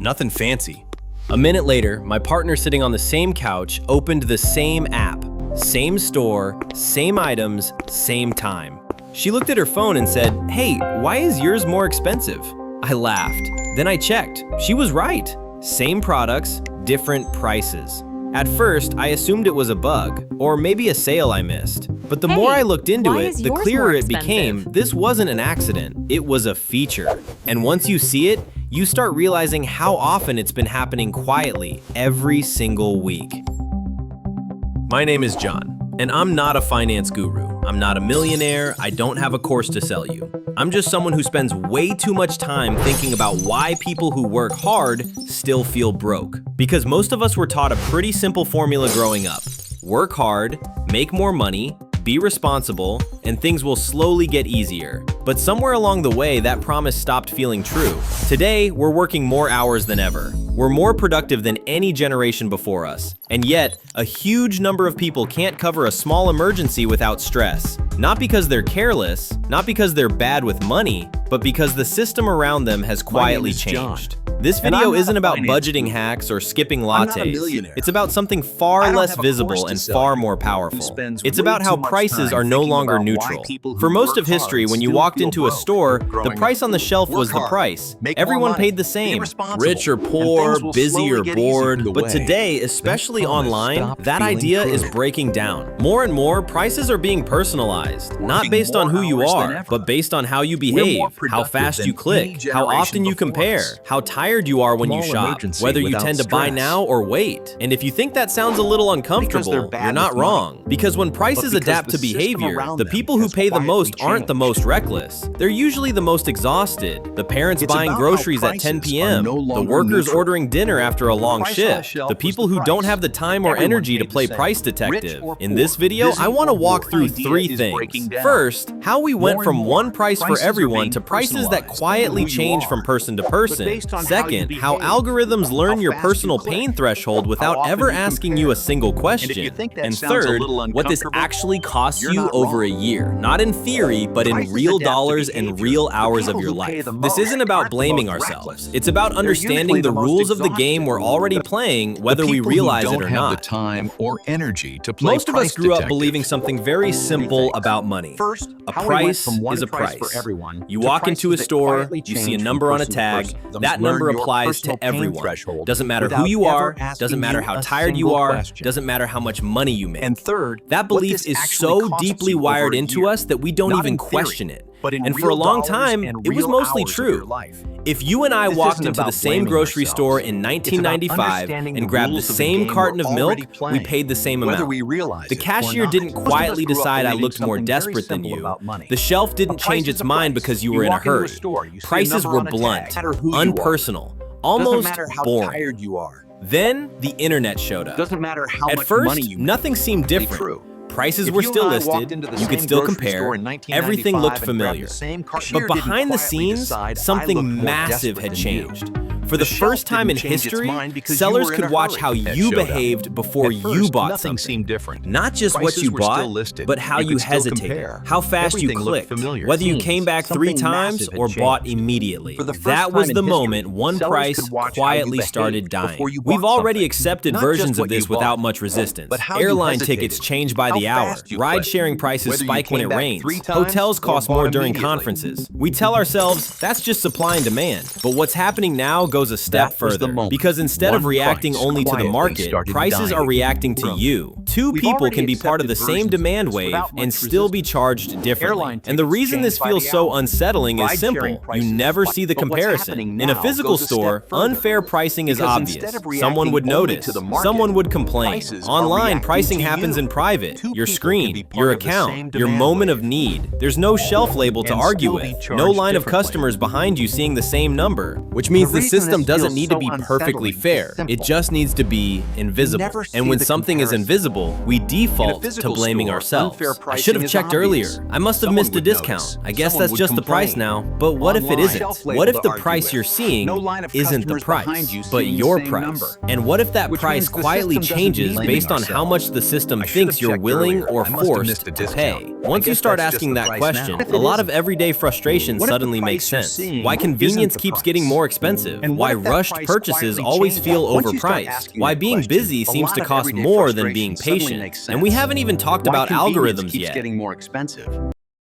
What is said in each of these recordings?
Nothing fancy. A minute later, my partner sitting on the same couch opened the same app. Same store, same items, same time. She looked at her phone and said, "Hey, why is yours more expensive?" I laughed. Then I checked. She was right. Same products, different prices. At first, I assumed it was a bug, or maybe a sale I missed. But the more I looked into it, the clearer it became this wasn't an accident, it was a feature. And once you see it, you start realizing how often it's been happening quietly every single week. My name is John, and I'm not a finance guru. I'm not a millionaire, I don't have a course to sell you. I'm just someone who spends way too much time thinking about why people who work hard still feel broke. Because most of us were taught a pretty simple formula growing up. Work hard, make more money, be responsible, and things will slowly get easier. But somewhere along the way, that promise stopped feeling true. Today, we're working more hours than ever. We're more productive than any generation before us. And yet, a huge number of people can't cover a small emergency without stress. Not because they're careless, not because they're bad with money, but because the system around them has quietly changed. This video isn't about budgeting hacks or skipping lattes. It's about something far less visible and far more powerful. It's about how prices are no longer neutral. For most of history, when you walked into a store, the price on the shelf was the price. Everyone paid the same. Rich or poor, busy or bored. But today, especially online, that idea is breaking down. More and more, prices are being personalized. Not based on who you are, but based on how you behave, how fast you click, how often you compare, how tired you are when you shop, whether you tend to buy now or wait. And if you think that sounds a little uncomfortable, you're not wrong. Because when prices adapt to behavior, the people who pay the most aren't the most reckless. They're usually the most exhausted. The parents buying groceries at 10 p.m., the workers ordering dinner after a long shift, the people who don't have the time or energy to play price detective. In this video, I want to walk through three things. First, how we went from one price for everyone to prices that quietly change from person to person. Second, how algorithms learn your personal pain threshold without ever asking you a single question. And third, what this actually costs you over a year. Not in theory, but in real dollars and real hours of your life. This isn't about blaming ourselves. It's about understanding the rules of the game we're already playing, whether we realize it or not. Most of us grew up believing something very simple about money. A price is a price. You walk into a store, you see a number on a tag, that number applies to everyone. Doesn't matter who you are, doesn't matter how tired you are, doesn't matter how much money you make. And third, that belief is so deeply wired into us that we don't even question it. And for a long time, it was mostly true. If you and I walked into the same grocery store in 1995 and grabbed the same carton of milk, we paid the same amount. The cashier didn't quietly decide I looked more desperate than you. The shelf didn't change its mind because you were in a hurry. Prices were blunt, unpersonal, almost boring. Then the internet showed up. At first, nothing seemed different. Prices were still listed, you could still compare, everything looked familiar. But behind the scenes, something massive had changed. For the first time in history, sellers could watch how you behaved before you bought something. Not just what you bought, but how you hesitated, how fast you clicked, whether you came back 3 times or bought immediately. That was the moment one price quietly started dying. We've already accepted versions of this without much resistance. Airline tickets change by the hour. Ride-sharing prices spike when it rains. Hotels cost more during conferences. We tell ourselves, that's just supply and demand. But what's happening now goes a step further. Because instead of reacting only to the market, prices are reacting to you. Two people can be part of the same demand wave and still be charged differently. And the reason this feels so unsettling is simple. You never see the comparison. In a physical store, unfair pricing is obvious. Someone would notice. Someone would complain. Online, pricing happens in private. Your screen, your account, your moment of need. There's no shelf label to argue with. No line of customers behind you seeing the same number. Which means the system doesn't need to be perfectly fair. It just needs to be invisible. And when something is invisible, people, we default to physical blaming store, ourselves. unfair I pricing should have is checked obvious. earlier. I must have Someone missed a would discount. notice. I guess Someone that's would just the price complain. now. But what if it Online, isn't? shelf label What if to the argue price with. you're seeing No line of isn't the customers price, behind you but seeing the your same price? number. And what if that Which price means the quietly system doesn't changes need based on ourselves. how much the system I should thinks have you're checked willing earlier. or I must have forced missed a to discount. pay? I Once you guess start that's just asking the that price question, now. a lot of everyday frustration What if the suddenly price makes you're sense. seeing Why isn't convenience the keeps price? getting more expensive. And Why what if that rushed price purchases quietly always changes? feel Once you start overpriced. asking Why that being question, busy a seems lot to of cost everyday more than being frustration suddenly patient. makes And we sense. haven't even talked Why about convenience algorithms keeps yet. getting more expensive.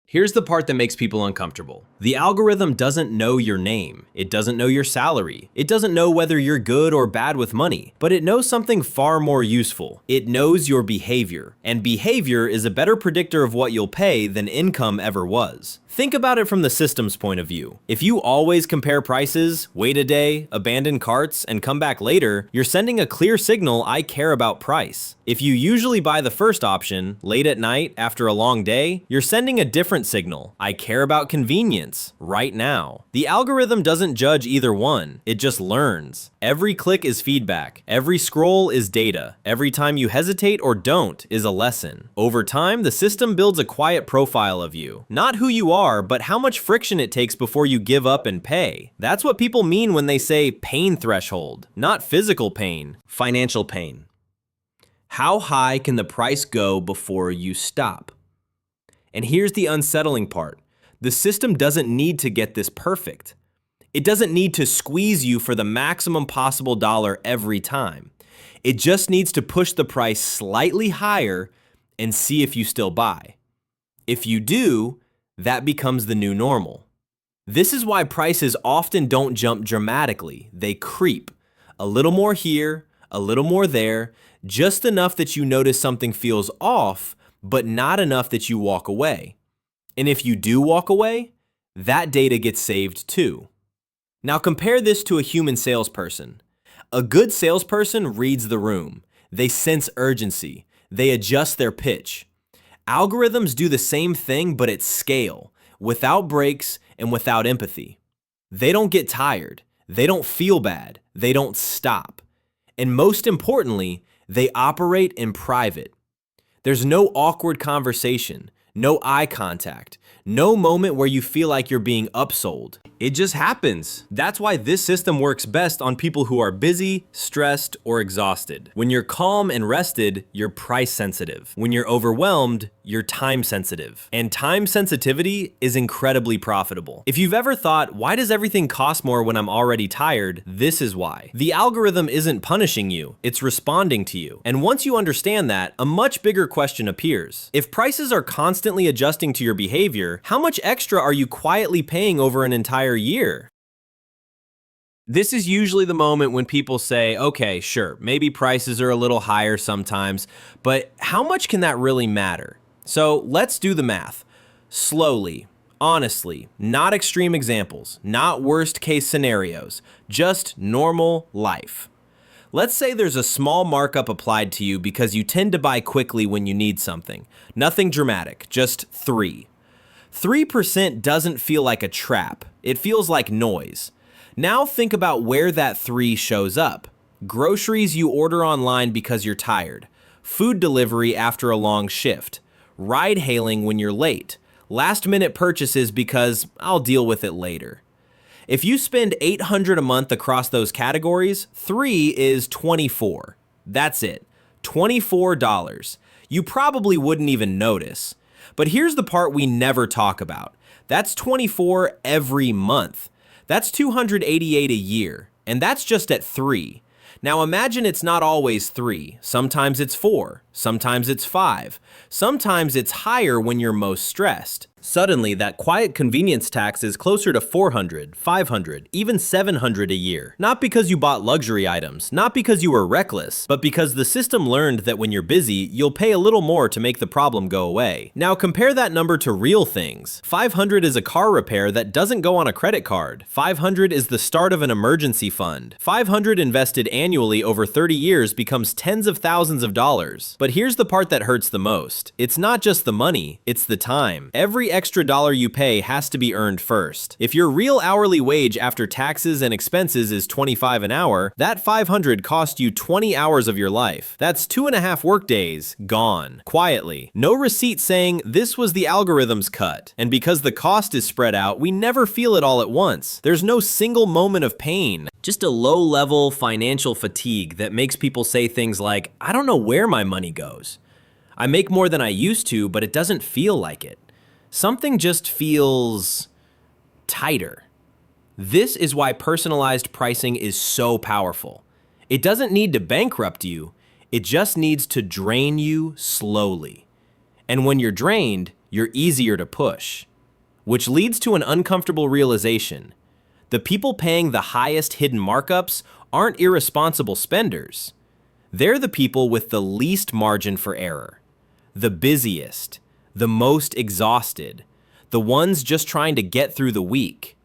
Here's the part that makes people uncomfortable. The algorithm doesn't know your name. It doesn't know your salary. It doesn't know whether you're good or bad with money. But it knows something far more useful. It knows your behavior. And behavior is a better predictor of what you'll pay than income ever was. Think about it from the system's point of view. If you always compare prices, wait a day, abandon carts, and come back later, you're sending a clear signal I care about price. If you usually buy the first option, late at night after a long day, you're sending a different signal. I care about convenience, right now. The algorithm doesn't judge either one, it just learns. Every click is feedback. Every scroll is data. Every time you hesitate or don't is a lesson. Over time, the system builds a quiet profile of you. Not who you are, but how much friction it takes before you give up and pay. That's what people mean when they say pain threshold. Not physical pain, financial pain. How high can the price go before you stop? And here's the unsettling part. The system doesn't need to get this perfect. It doesn't need to squeeze you for the maximum possible dollar every time. It just needs to push the price slightly higher and see if you still buy. If you do, that becomes the new normal. This is why prices often don't jump dramatically. They creep. A little more here, a little more there, just enough that you notice something feels off, but not enough that you walk away. And if you do walk away, that data gets saved too. Now compare this to a human salesperson. A good salesperson reads the room. They sense urgency. They adjust their pitch. Algorithms do the same thing, but at scale, without breaks and without empathy. They don't get tired. They don't feel bad. They don't stop. And most importantly, they operate in private. There's no awkward conversation, no eye contact, no moment where you feel like you're being upsold. It just happens. That's why this system works best on people who are busy, stressed, or exhausted. When you're calm and rested, you're price sensitive. When you're overwhelmed, you're time sensitive. And time sensitivity is incredibly profitable. If you've ever thought, why does everything cost more when I'm already tired? This is why. The algorithm isn't punishing you, it's responding to you. And once you understand that, a much bigger question appears. If prices are constantly adjusting to your behavior, how much extra are you quietly paying over an entire year? This is usually the moment when people say, okay, sure, maybe prices are a little higher sometimes, but how much can that really matter? So let's do the math. Slowly, honestly, not extreme examples, not worst case scenarios, just normal life. Let's say there's a small markup applied to you because you tend to buy quickly when you need something. Nothing dramatic, just 3. 3% doesn't feel like a trap. It feels like noise. Now think about where that 3 shows up. Groceries you order online because you're tired. Food delivery after a long shift. Ride hailing when you're late. Last minute purchases because I'll deal with it later. If you spend $800 a month across those categories, 3 is 24. That's it. $24. You probably wouldn't even notice. But here's the part we never talk about. That's 24 every month. That's 288 a year, and that's just at 3. Now imagine it's not always 3. Sometimes it's 4. Sometimes it's 5. Sometimes it's higher when you're most stressed. Suddenly, that quiet convenience tax is closer to 400, 500, even 700 a year. Not because you bought luxury items, not because you were reckless, but because the system learned that when you're busy, you'll pay a little more to make the problem go away. Now compare that number to real things. 500 is a car repair that doesn't go on a credit card. 500 is the start of an emergency fund. 500 invested annually over 30 years becomes tens of thousands of dollars. But here's the part that hurts the most. It's not just the money, it's the time. Every every extra dollar you pay has to be earned first. If your real hourly wage after taxes and expenses is $25 an hour, that $500 cost you 20 hours of your life. That's 2.5 workdays gone, quietly. No receipt saying this was the algorithm's cut. And because the cost is spread out, we never feel it all at once. There's no single moment of pain. Just a low-level financial fatigue that makes people say things like, I don't know where my money goes. I make more than I used to, but it doesn't feel like it. Something just feels tighter. This is why personalized pricing is so powerful. It doesn't need to bankrupt you, it just needs to drain you slowly. And when you're drained, you're easier to push. Which leads to an uncomfortable realization. The people paying the highest hidden markups aren't irresponsible spenders. They're the people with the least margin for error. The busiest, the most exhausted, the ones just trying to get through the week.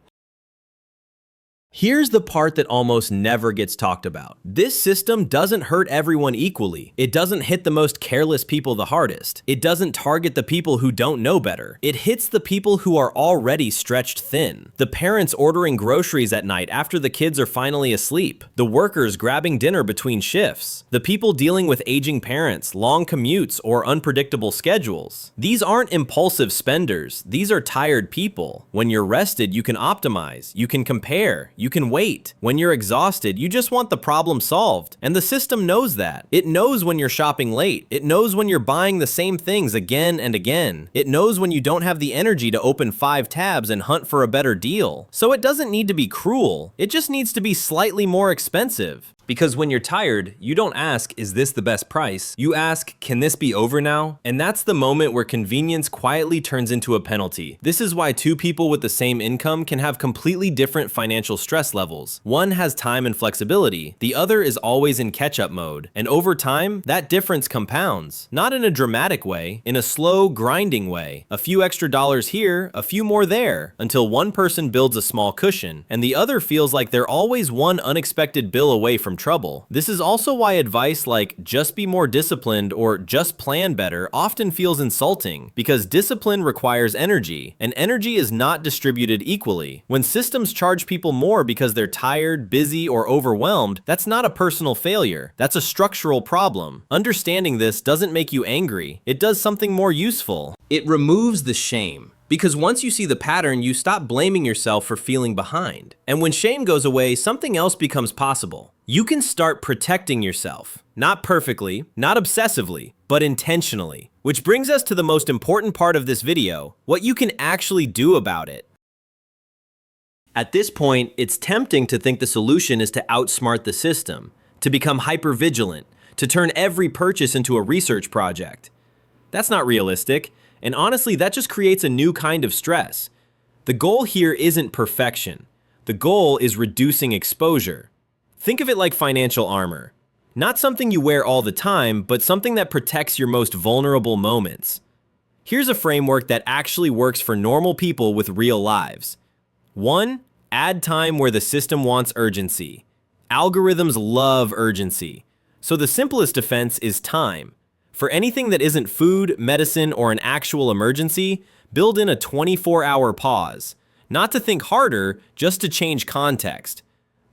Here's the part that almost never gets talked about. This system doesn't hurt everyone equally. It doesn't hit the most careless people the hardest. It doesn't target the people who don't know better. It hits the people who are already stretched thin. The parents ordering groceries at night after the kids are finally asleep. The workers grabbing dinner between shifts. The people dealing with aging parents, long commutes, or unpredictable schedules. These aren't impulsive spenders. These are tired people. When you're rested, you can optimize. You can compare. You can wait. When you're exhausted, you just want the problem solved. And the system knows that. It knows when you're shopping late. It knows when you're buying the same things again and again. It knows when you don't have the energy to open 5 tabs and hunt for a better deal. So it doesn't need to be cruel. It just needs to be slightly more expensive. Because when you're tired, you don't ask, is this the best price? You ask, can this be over now? And that's the moment where convenience quietly turns into a penalty. This is why 2 people with the same income can have completely different financial stress levels. One has time and flexibility. The other is always in catch-up mode. And over time, that difference compounds. Not in a dramatic way, in a slow, grinding way. A few extra dollars here, a few more there, until one person builds a small cushion, and the other feels like they're always one unexpected bill away from trouble. This is also why advice like just be more disciplined or just plan better often feels insulting, because discipline requires energy, and energy is not distributed equally. When systems charge people more because they're tired, busy, or overwhelmed, that's not a personal failure. That's a structural problem. Understanding this doesn't make you angry. It does something more useful. It removes the shame. Because once you see the pattern, you stop blaming yourself for feeling behind. And when shame goes away, something else becomes possible. You can start protecting yourself. Not perfectly, not obsessively, but intentionally. Which brings us to the most important part of this video, what you can actually do about it. At this point, it's tempting to think the solution is to outsmart the system, to become hypervigilant, to turn every purchase into a research project. That's not realistic. And honestly, that just creates a new kind of stress. The goal here isn't perfection. The goal is reducing exposure. Think of it like financial armor. Not something you wear all the time, but something that protects your most vulnerable moments. Here's a framework that actually works for normal people with real lives. 1. Add time where the system wants urgency. Algorithms love urgency. So the simplest defense is time. For anything that isn't food, medicine, or an actual emergency, build in a 24-hour pause. Not to think harder, just to change context.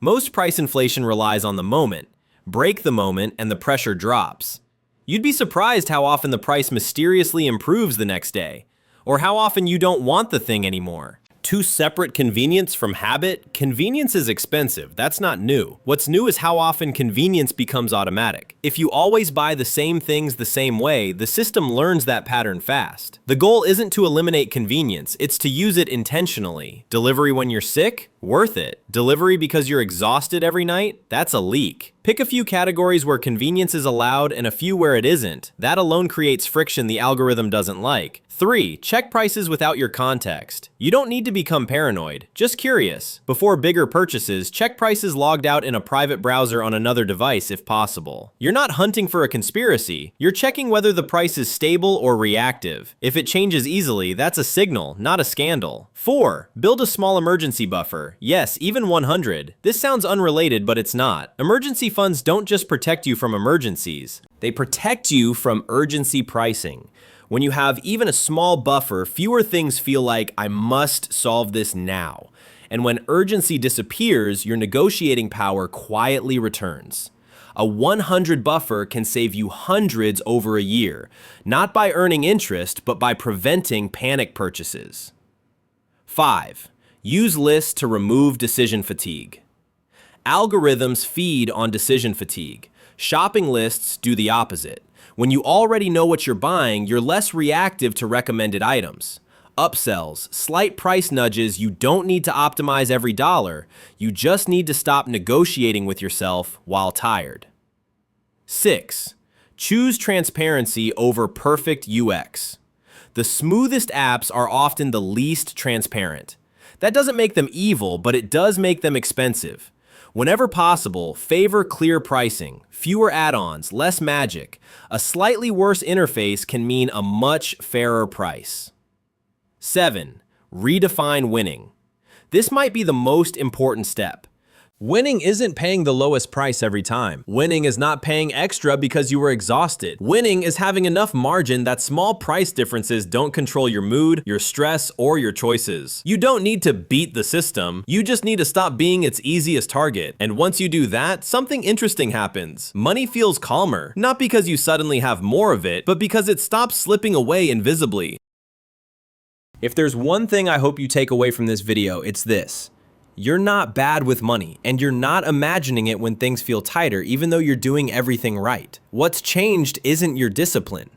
Most price inflation relies on the moment. Break the moment and the pressure drops. You'd be surprised how often the price mysteriously improves the next day, or how often you don't want the thing anymore. 2 separate convenience from habit? Convenience is expensive, that's not new. What's new is how often convenience becomes automatic. If you always buy the same things the same way, the system learns that pattern fast. The goal isn't to eliminate convenience, it's to use it intentionally. Delivery when you're sick? Worth it. Delivery because you're exhausted every night? That's a leak. Pick a few categories where convenience is allowed and a few where it isn't. That alone creates friction the algorithm doesn't like. 3. Check prices without your context. You don't need to become paranoid, just curious. Before bigger purchases, check prices logged out in a private browser on another device if possible. You're not hunting for a conspiracy, you're checking whether the price is stable or reactive. If it changes easily, that's a signal, not a scandal. 4. Build a small emergency buffer. Yes, even 100. This sounds unrelated, but it's not. Emergency funds don't just protect you from emergencies. They protect you from urgency pricing. When you have even a small buffer, fewer things feel like I must solve this now. And when urgency disappears, your negotiating power quietly returns. A 100 buffer can save you hundreds over a year, not by earning interest, but by preventing panic purchases. 5. Use lists to remove decision fatigue. Algorithms feed on decision fatigue. Shopping lists do the opposite. When you already know what you're buying, you're less reactive to recommended items. Upsells, slight price nudges, you don't need to optimize every dollar. You just need to stop negotiating with yourself while tired. 6. Choose transparency over perfect UX. The smoothest apps are often the least transparent. That doesn't make them evil, but it does make them expensive. Whenever possible, favor clear pricing, fewer add-ons, less magic. A slightly worse interface can mean a much fairer price. 7. Redefine winning. This might be the most important step. Winning isn't paying the lowest price every time. Winning is not paying extra because you were exhausted. Winning is having enough margin that small price differences don't control your mood, your stress, or your choices. You don't need to beat the system. You just need to stop being its easiest target. And once you do that, something interesting happens. Money feels calmer, not because you suddenly have more of it, but because it stops slipping away invisibly. If there's one thing I hope you take away from this video, it's this. You're not bad with money, and you're not imagining it when things feel tighter, even though you're doing everything right. What's changed isn't your discipline.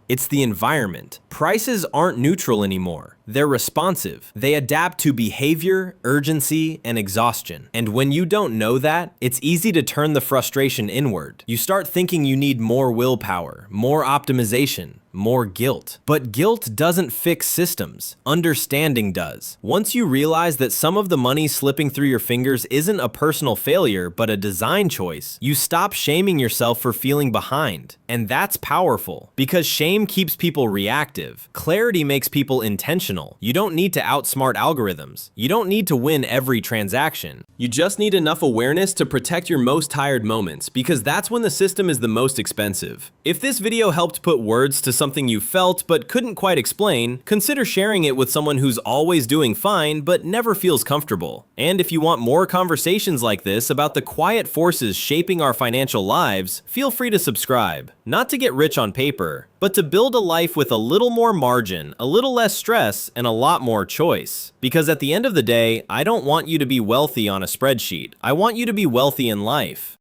It's the environment. Prices aren't neutral anymore. They're responsive. They adapt to behavior, urgency, and exhaustion. And when you don't know that, it's easy to turn the frustration inward. You start thinking you need more willpower, more optimization, more guilt. But guilt doesn't fix systems. Understanding does. Once you realize that some of the money slipping through your fingers isn't a personal failure, but a design choice, you stop shaming yourself for feeling behind. And that's powerful, because shame keeps people reactive. Clarity makes people intentional. You don't need to outsmart algorithms. You don't need to win every transaction. You just need enough awareness to protect your most tired moments, because that's when the system is the most expensive. If this video helped put words to something you felt but couldn't quite explain, consider sharing it with someone who's always doing fine but never feels comfortable. And if you want more conversations like this about the quiet forces shaping our financial lives, feel free to subscribe. Not to get rich on paper, but to build a life with a little more margin, a little less stress, and a lot more choice. Because at the end of the day, I don't want you to be wealthy on a spreadsheet. I want you to be wealthy in life.